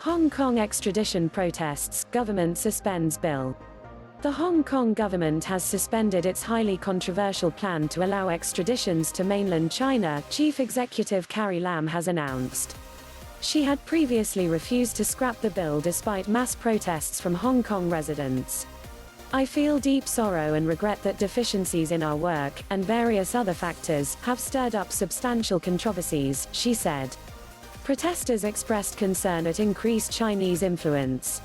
Hong Kong extradition protests, government suspends bill. The Hong Kong government has suspended its highly controversial plan to allow extraditions to mainland China, Chief Executive Carrie Lam has announced. She had previously refused to scrap the bill despite mass protests from Hong Kong residents. "I feel deep sorrow and regret that deficiencies in our work, and various other factors, have stirred up substantial controversies," she said. Protesters expressed concern at increased Chinese influence.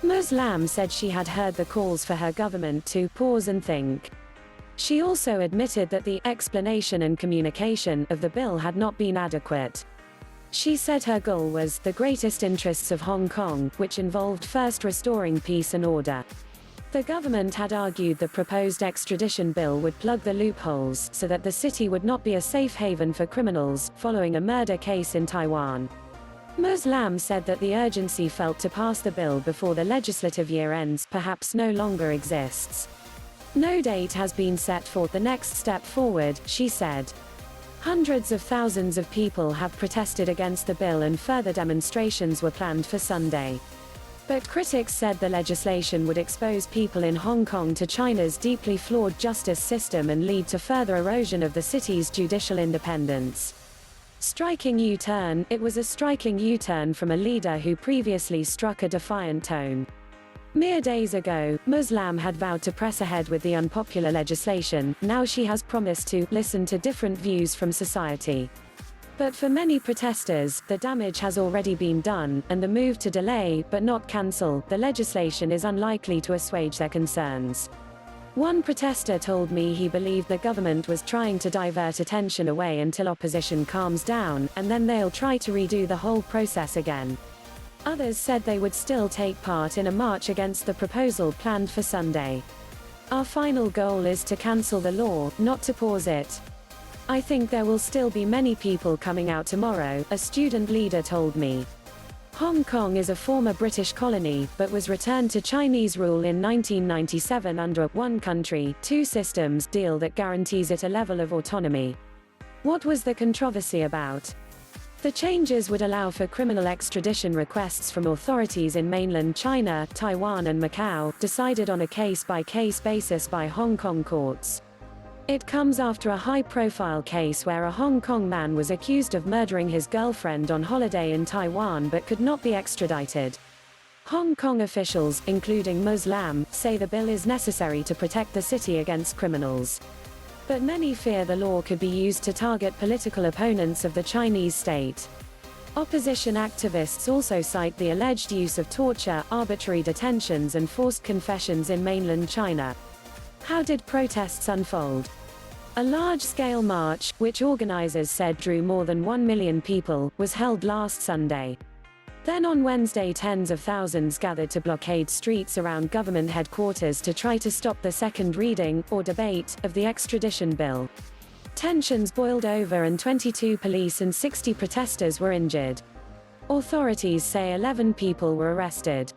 Ms. Lam said she had heard the calls for her government to pause and think. She also admitted that the explanation and communication of the bill had not been adequate. She said her goal was the greatest interests of Hong Kong, which involved first restoring peace and order. The government had argued the proposed extradition bill would plug the loopholes so that the city would not be a safe haven for criminals, following a murder case in Taiwan. Ms. Lam said that the urgency felt to pass the bill before the legislative year ends perhaps no longer exists. "No date has been set for the next step forward," she said. Hundreds of thousands of people have protested against the bill and further demonstrations were planned for Sunday. But critics said the legislation would expose people in Hong Kong to China's deeply flawed justice system and lead to further erosion of the city's judicial independence. Striking U-turn. It was a striking U-turn from a leader who previously struck a defiant tone. Mere days ago, Ms. Lam had vowed to press ahead with the unpopular legislation. Now she has promised to listen to different views from society. But for many protesters, the damage has already been done, and the move to delay, but not cancel, the legislation is unlikely to assuage their concerns. One protester told me he believed the government was trying to divert attention away until opposition calms down, and then they'll try to redo the whole process again. Others said they would still take part in a march against the proposal planned for Sunday. "Our final goal is to cancel the law, not to pause it. I think there will still be many people coming out tomorrow," a student leader told me. Hong Kong is a former British colony, but was returned to Chinese rule in 1997 under a one country, two systems deal that guarantees it a level of autonomy. What was the controversy about? The changes would allow for criminal extradition requests from authorities in mainland China, Taiwan and Macau, decided on a case-by-case basis by Hong Kong courts. It comes after a high-profile case where a Hong Kong man was accused of murdering his girlfriend on holiday in Taiwan but could not be extradited. Hong Kong officials, including Ms. Lam, say the bill is necessary to protect the city against criminals. But many fear the law could be used to target political opponents of the Chinese state. Opposition activists also cite the alleged use of torture, arbitrary detentions and forced confessions in mainland China. How did protests unfold? A large-scale march, which organizers said drew more than 1 million people, was held last Sunday. Then on Wednesday tens of thousands gathered to blockade streets around government headquarters to try to stop the second reading, or debate, of the extradition bill. Tensions boiled over and 22 police and 60 protesters were injured. Authorities say 11 people were arrested.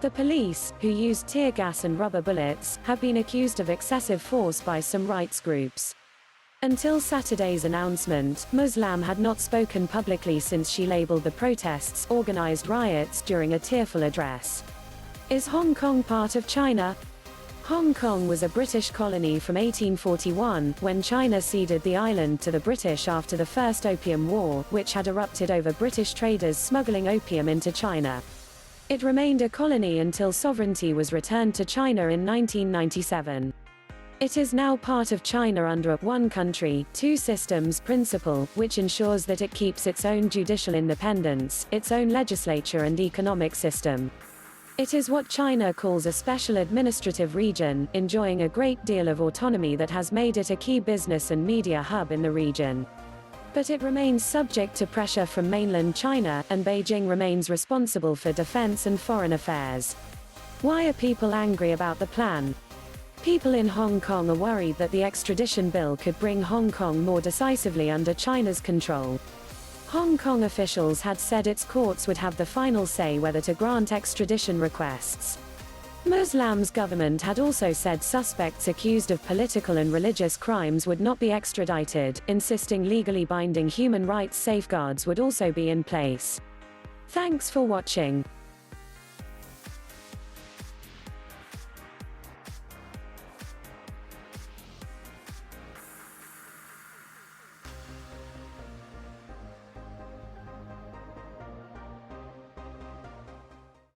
The police, who used tear gas and rubber bullets, have been accused of excessive force by some rights groups. Until Saturday's announcement, Ms. Lam had not spoken publicly since she labeled the protests organized riots during a tearful address. Is Hong Kong part of China? Hong Kong was a British colony from 1841, when China ceded the island to the British after the First Opium War, which had erupted over British traders smuggling opium into China. It remained a colony until sovereignty was returned to China in 1997. It is now part of China under a one country, two systems principle, which ensures that it keeps its own judicial independence, its own legislature and economic system. It is what China calls a special administrative region, enjoying a great deal of autonomy that has made it a key business and media hub in the region. But it remains subject to pressure from mainland China, and Beijing remains responsible for defense and foreign affairs. Why are people angry about the plan? People in Hong Kong are worried that the extradition bill could bring Hong Kong more decisively under China's control. Hong Kong officials had said its courts would have the final say whether to grant extradition requests. Ms. Lam's government had also said suspects accused of political and religious crimes would not be extradited, insisting legally binding human rights safeguards would also be in place. Thanks for watching.